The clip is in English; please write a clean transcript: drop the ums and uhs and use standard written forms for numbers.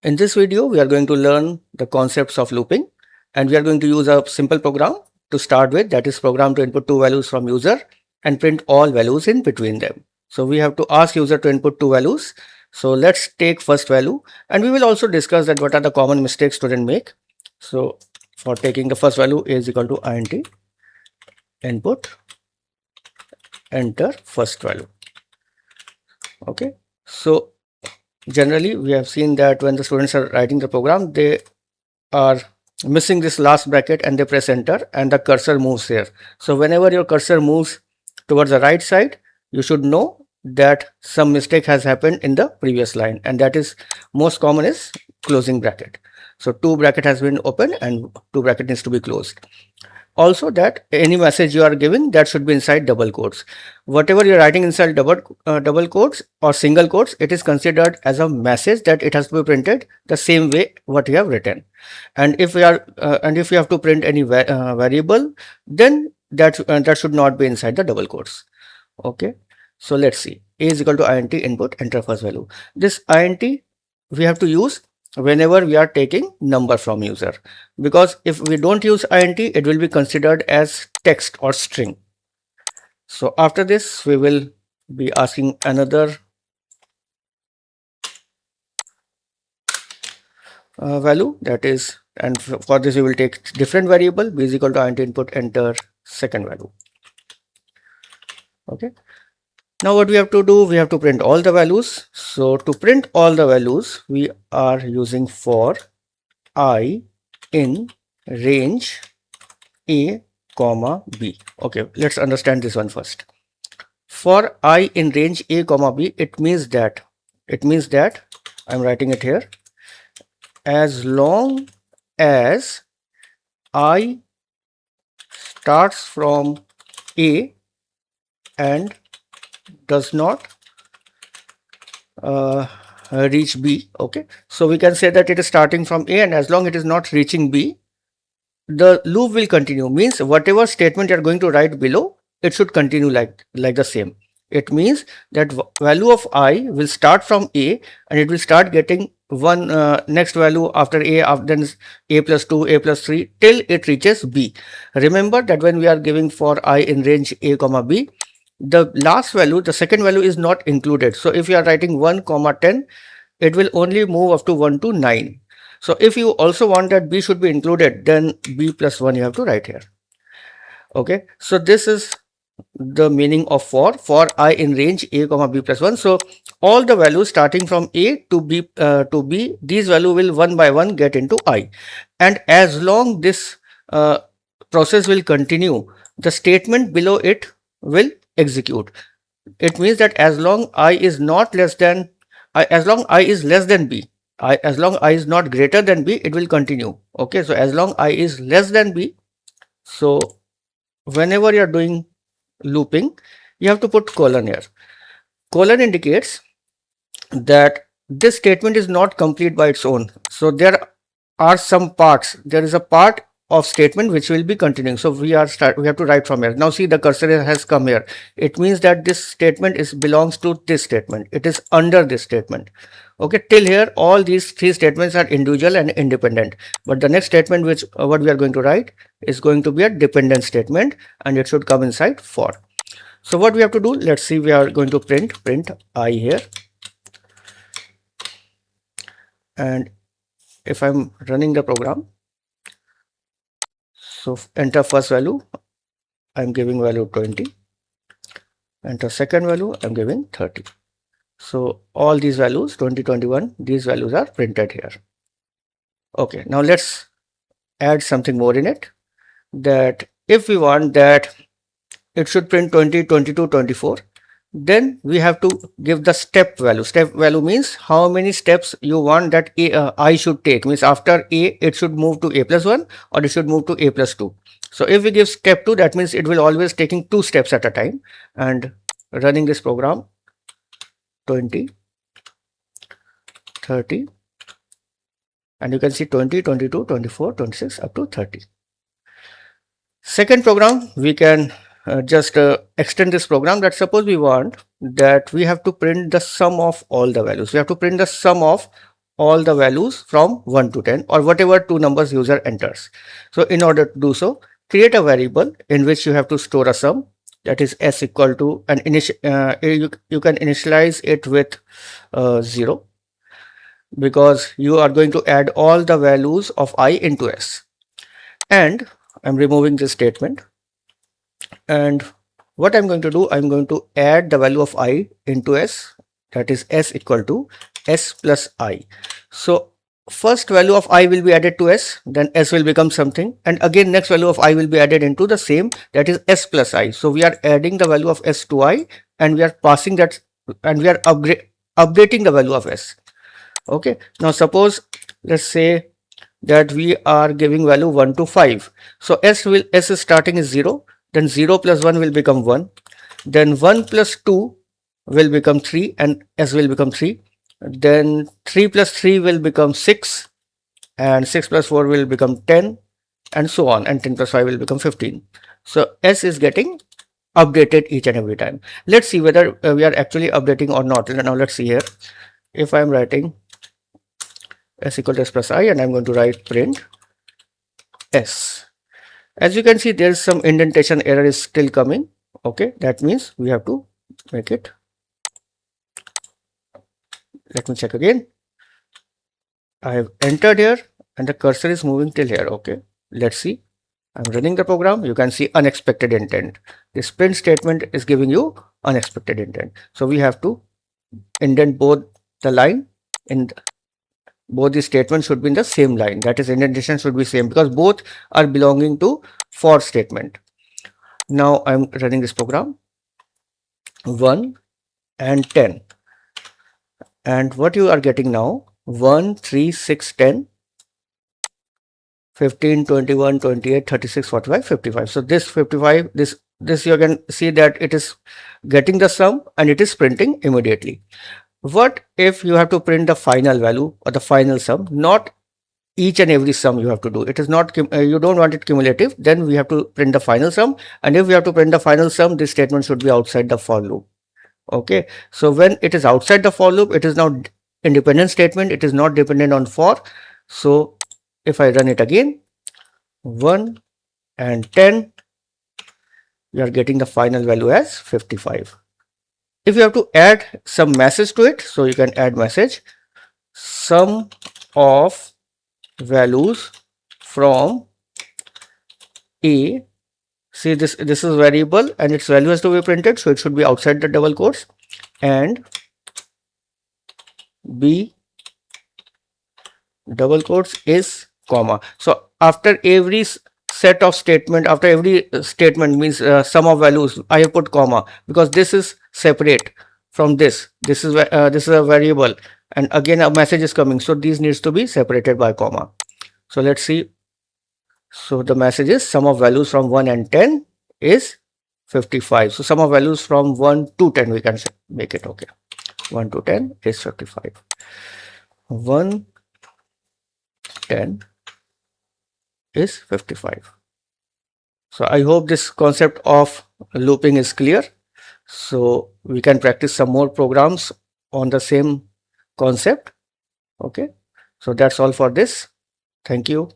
In this video, we are going to learn the concepts of looping, and we are going to use a simple program to start with, that is program to input two values from user and print all values in between them. So we have to ask user to input two values. So let's take first value, and we will also discuss that what are the common mistakes students make. So for taking the first value, a is equal to int input, enter first value. Okay, so generally we have seen that when the students are writing the program, they are missing this last bracket and they press enter and the cursor moves here. So whenever your cursor moves towards the right side, you should know that some mistake has happened in the previous line, and that is most common is closing bracket. So two bracket has been opened and two bracket needs to be closed. Also, that any message you are giving, that should be inside double quotes. Whatever you're writing inside double quotes or single quotes, it is considered as a message that it has to be printed the same way what you have written. And if we are if you have to print any variable, then that should not be inside the double quotes. Okay, so let's see. A is equal to int input, enter first value. This int we have to use whenever we are taking number from user, because if we don't use int, it will be considered as text or string. So after this, we will be asking another value, that is, and for this we will take different variable. B is equal to int input, enter second value. Okay, now what we have to do, we have to print all the values. So to print all the values, we are using for I in range A comma B. Okay, let's understand this one first. For I in range A comma B, it means that I'm writing it here, as long as I starts from A and does not reach B. Okay, so we can say that it is starting from A, and as long it is not reaching B, the loop will continue. Means whatever statement you are going to write below, it should continue like the same. It means that value of I will start from A and it will start getting one next value after A, then A plus 2, A plus 3 till it reaches B. Remember that when we are giving for I in range A comma B, the last value, the second value is not included. So if you are writing 1 comma 10, it will only move up to 1 to 9. So if you also want that B should be included, then B plus 1 you have to write here. Okay, so this is the meaning of for I in range A comma B plus 1. So all the values starting from A to B, these value will one by one get into I, and as long this process will continue, the statement below it will execute. It means that as long I is not less than as long I is less than B, as long I is not greater than B, it will continue. Okay, so as long I is less than B, so whenever you are doing looping, you have to put colon here. Colon indicates that this statement is not complete by its own. So there are some parts. There is a part of statement which will be continuing. So we have to write from here. Now see, the cursor has come here. It means that this statement belongs to this statement. It is under this statement. Okay, till here all these three statements are individual and independent, but the next statement which what we are going to write is going to be a dependent statement, and it should come inside for. So what we have to do, let's see, we are going to print I here, and if I'm running the program, so enter first value, I'm giving value 20, enter second value, I'm giving 30. So all these values 20, 21, these values are printed here. Okay, now let's add something more in it, that if we want that it should print 20, 22, 24, then we have to give the step value. Step value means how many steps you want that I should take. Means after A, it should move to A plus 1 or it should move to A plus 2. So if we give step 2, that means it will always taking 2 steps at a time. And running this program, 20, 30, and you can see 20, 22, 24, 26 up to 30. Second program, we can just extend this program. That suppose we want that we have to print the sum of all the values. We have to print the sum of all the values from 1 to 10 or whatever two numbers user enters. So in order to do so, create a variable in which you have to store a sum, that is s equal to, and you can initialize it with 0, because you are going to add all the values of I into s. And I'm removing this statement, and what I'm going to do, I'm going to add the value of I into s, that is s equal to s plus I. So first value of I will be added to s, then s will become something, and again next value of I will be added into the same, that is s plus I. So we are adding the value of s to I, and we are passing that, and we are updating the value of s. Okay, now suppose, let's say that we are giving value 1 to 5. So s is starting is 0, then 0 plus 1 will become 1, then 1 plus 2 will become 3, and s will become 3, then 3 plus 3 will become 6, and 6 plus 4 will become 10, and so on, and 10 plus 5 will become 15. So s is getting updated each and every time. Let's see whether we are actually updating or not. Now let's see here. If I'm writing s equal to s plus I, and I'm going to write print s. As you can see, there's some indentation error is still coming. Okay, that means we have to make it. Let me check again. I have entered here and the cursor is moving till here. Okay, let's see. I'm running the program. You can see unexpected intent. This print statement is giving you unexpected intent. So we have to indent both the line, in both the statements should be in the same line. That is, indentation should be same, because both are belonging to for statement. Now I'm running this program. 1 and 10, and what you are getting now, 1, 3, 6, 10, 15, 21, 28, 36, 45, 55. So this 55, this you can see that it is getting the sum and it is printing immediately. What if you have to print the final value or the final sum? Not each and every sum you have to do. It is not, you don't want it cumulative, then we have to print the final sum. And if we have to print the final sum, this statement should be outside the for loop. Okay, so when it is outside the for loop, it is now independent statement, it is not dependent on for. So if I run it again, 1 and 10, we are getting the final value as 55. If you have to add some message to it, so you can add message, sum of values from A. See, this is variable and its value has to be printed, so it should be outside the double quotes, and B double quotes is comma. So after every set of statement, after every statement means sum of values, I have put comma, because this is separate from this. This is a variable, and again a message is coming, so these needs to be separated by comma. So let's see. So the message is sum of values from 1 and 10 is 55. So sum of values from 1 to 10 we can make it. Okay, 1 to 10 is 55. 1, 10 is 55. So I hope this concept of looping is clear. So we can practice some more programs on the same concept. Okay, so that's all for this. Thank you.